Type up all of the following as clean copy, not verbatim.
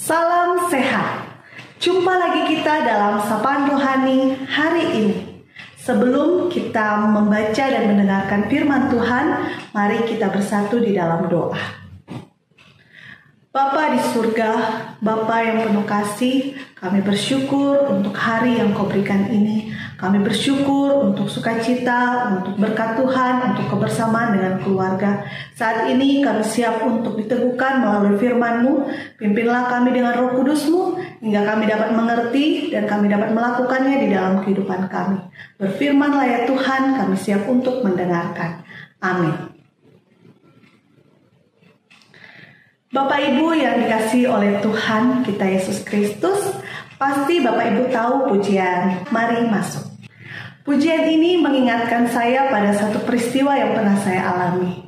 Salam sehat. Jumpa lagi kita dalam Sapaan Rohani hari ini. Sebelum kita membaca dan mendengarkan firman Tuhan, mari kita bersatu di dalam doa. Bapa di surga, Bapa yang penuh kasih, kami bersyukur untuk hari yang Kau berikan ini. Kami bersyukur untuk sukacita, untuk berkat Tuhan, untuk kebersamaan dengan keluarga. Saat ini kami siap untuk diteguhkan melalui firman-Mu. Pimpinlah kami dengan Roh Kudus-Mu, hingga kami dapat mengerti dan kami dapat melakukannya di dalam kehidupan kami. Berfirmanlah ya Tuhan, kami siap untuk mendengarkan. Amin. Bapak Ibu yang dikasihi oleh Tuhan kita Yesus Kristus, pasti Bapak Ibu tahu pujian Mari Masuk. Pujian ini mengingatkan saya pada satu peristiwa yang pernah saya alami.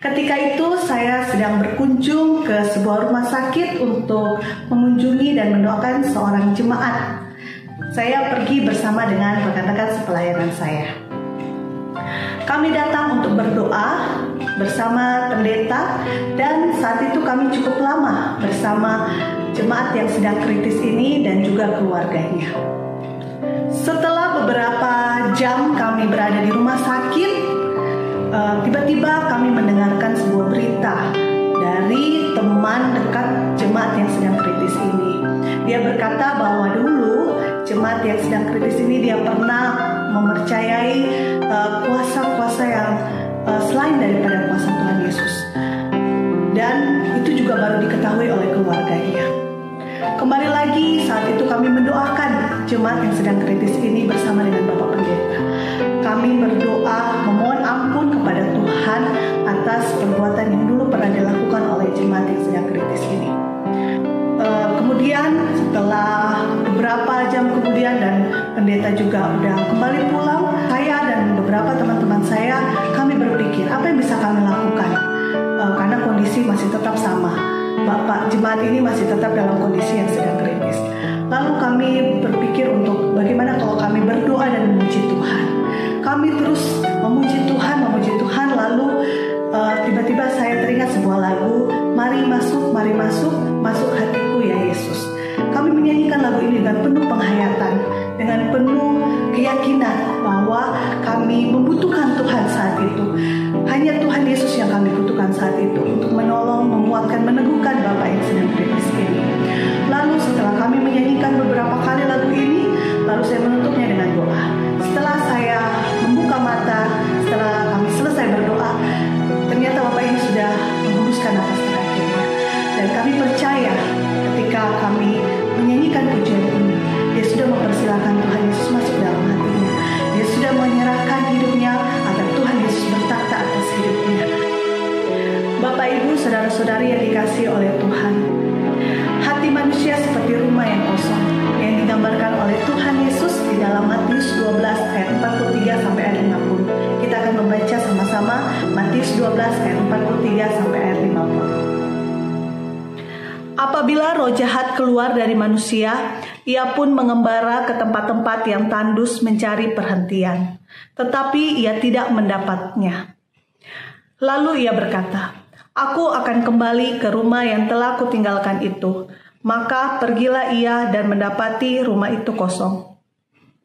Ketika itu saya sedang berkunjung ke sebuah rumah sakit untuk mengunjungi dan mendoakan seorang jemaat. Saya pergi bersama dengan rekan-rekan sepelayanan saya. Kami datang untuk berdoa bersama pendeta, dan saat itu kami cukup lama bersama jemaat yang sedang kritis ini dan juga keluarganya. Setelah beberapa jam kami berada di rumah sakit, tiba-tiba kami mendengarkan sebuah berita dari teman dekat jemaat yang sedang kritis ini. Dia berkata bahwa dulu jemaat yang sedang kritis ini dia pernah mempercayai kuasa-kuasa yang selain daripada kuasa Tuhan Yesus, dan itu juga baru diketahui oleh keluarganya. Kembali lagi saat itu kami mendoakan jemaat yang sedang kritis ini bersama dengan Bapak Pendeta. Kami berdoa memohon ampun kepada Tuhan atas perbuatan yang dulu pernah dilakukan oleh jemaat yang sedang kritis ini. Kemudian setelah beberapa jam kemudian dan pendeta juga udah kembali pulang, saya dan beberapa teman-teman saya, kami berpikir apa yang bisa kami lakukan, karena kondisi masih tetap sama. Bapak jemaat ini masih tetap dalam kondisi yang sedang kritis. Lalu kami berpikir untuk bagaimana kalau kami berdoa dan memuji Tuhan. Kami terus memuji Tuhan, lalu tiba-tiba saya teringat sebuah lagu, Mari masuk, masuk hatiku ya Yesus. Kami menyanyikan lagu ini dengan penuh penghayatan, dengan penuh keyakinan bahwa kami membutuhkan Tuhan saat itu. Hanya Tuhan Yesus yang kami butuhkan saat itu untuk menolong, menguatkan, meneguhkan Bapak yang sedang kritis ini. Lalu setelah kami menyanyikan beberapa kali lagu ini, lalu saya menutupnya dengan doa. Setelah saya membuka mata, setelah kami selesai berdoa, ternyata Bapak ini sudah menghembuskan nafas terakhirnya. Dan kami percaya ketika kami menyanyikan pujian ini, dia sudah mempersilahkan Tuhan Yesus masuk dalam hatinya. Dia sudah menyerahkan hidupnya agar Tuhan Yesus bertakhta atas hidupnya. Bapak Ibu, saudara-saudari yang dikasihi oleh Tuhan, hati manusia seperti rumah yang kosong yang digambarkan oleh Tuhan Yesus di dalam Matius 12 ayat 43 sampai ayat 50. Kita akan membaca sama-sama Matius 12 ayat 43 sampai ayat 50. Apabila roh jahat keluar dari manusia, ia pun mengembara ke tempat-tempat yang tandus mencari perhentian, tetapi ia tidak mendapatnya. Lalu ia berkata, "Aku akan kembali ke rumah yang telah kutinggalkan itu." Maka pergilah ia dan mendapati rumah itu kosong,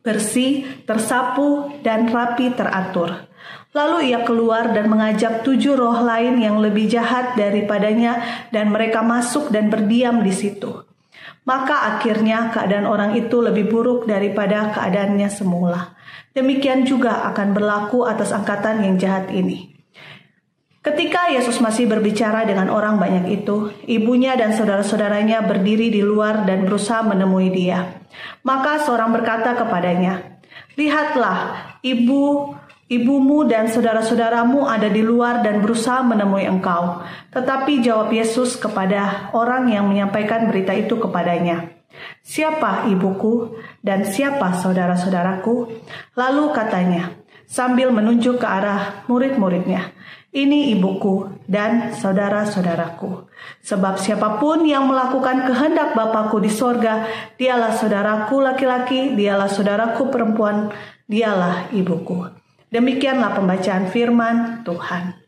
bersih, tersapu, dan rapi teratur. Lalu ia keluar dan mengajak 7 roh lain yang lebih jahat daripadanya, dan mereka masuk dan berdiam di situ. Maka akhirnya keadaan orang itu lebih buruk daripada keadaannya semula. Demikian juga akan berlaku atas angkatan yang jahat ini. Ketika Yesus masih berbicara dengan orang banyak itu, ibunya dan saudara-saudaranya berdiri di luar dan berusaha menemui dia. Maka seorang berkata kepadanya, "Lihatlah, ibumu dan saudara-saudaramu ada di luar dan berusaha menemui engkau." Tetapi jawab Yesus kepada orang yang menyampaikan berita itu kepadanya, "Siapa ibuku dan siapa saudara-saudaraku?" Lalu katanya, sambil menunjuk ke arah murid-muridnya, "Ini ibuku dan saudara-saudaraku. Sebab siapapun yang melakukan kehendak Bapakku di sorga, dialah saudaraku laki-laki, dialah saudaraku perempuan, dialah ibuku." Demikianlah pembacaan firman Tuhan.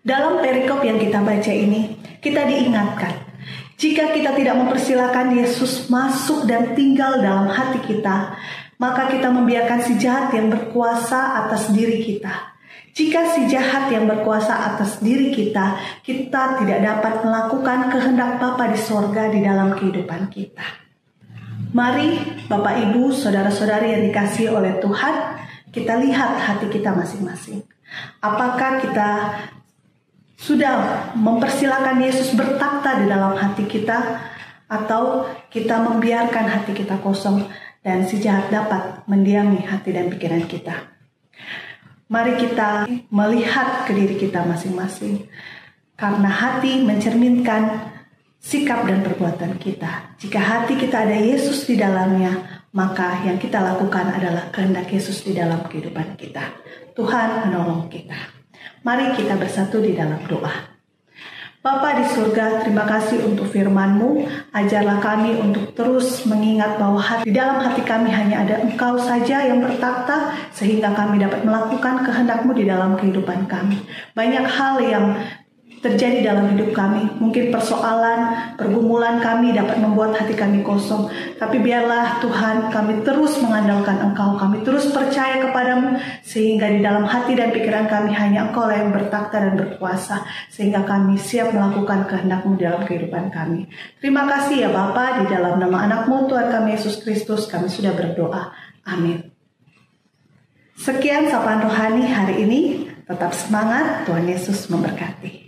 Dalam perikop yang kita baca ini, kita diingatkan Jika kita tidak mempersilahkan Yesus masuk dan tinggal dalam hati kita, maka kita membiarkan si jahat yang berkuasa atas diri kita. Jika si jahat yang berkuasa atas diri kita, kita tidak dapat melakukan kehendak Bapa di sorga di dalam kehidupan kita. Mari Bapak Ibu, saudara-saudari yang dikasihi oleh Tuhan, kita lihat hati kita masing-masing. Apakah kita sudah mempersilahkan Yesus bertakhta di dalam hati kita, atau kita membiarkan hati kita kosong dan si jahat dapat mendiami hati dan pikiran kita? Mari kita melihat ke diri kita masing-masing, karena hati mencerminkan sikap dan perbuatan kita. Jika hati kita ada Yesus di dalamnya, maka yang kita lakukan adalah kehendak Yesus di dalam kehidupan kita. Tuhan menolong kita. Mari kita bersatu di dalam doa. Bapa di surga, terima kasih untuk firman-Mu. Ajarlah kami untuk terus mengingat bahwa di dalam hati kami hanya ada Engkau saja yang bertakhta, sehingga kami dapat melakukan kehendak-Mu di dalam kehidupan kami. Banyak hal yang terjadi dalam hidup kami, mungkin persoalan, pergumulan kami dapat membuat hati kami kosong. Tapi biarlah Tuhan, kami terus mengandalkan Engkau, kami terus percaya kepadamu, sehingga di dalam hati dan pikiran kami hanya Engkau yang bertakhta dan berkuasa, sehingga kami siap melakukan kehendak-Mu dalam kehidupan kami. Terima kasih ya Bapa, di dalam nama anak-Mu Tuhan kami Yesus Kristus kami sudah berdoa. Amin. Sekian sapaan rohani hari ini. Tetap semangat, Tuhan Yesus memberkati.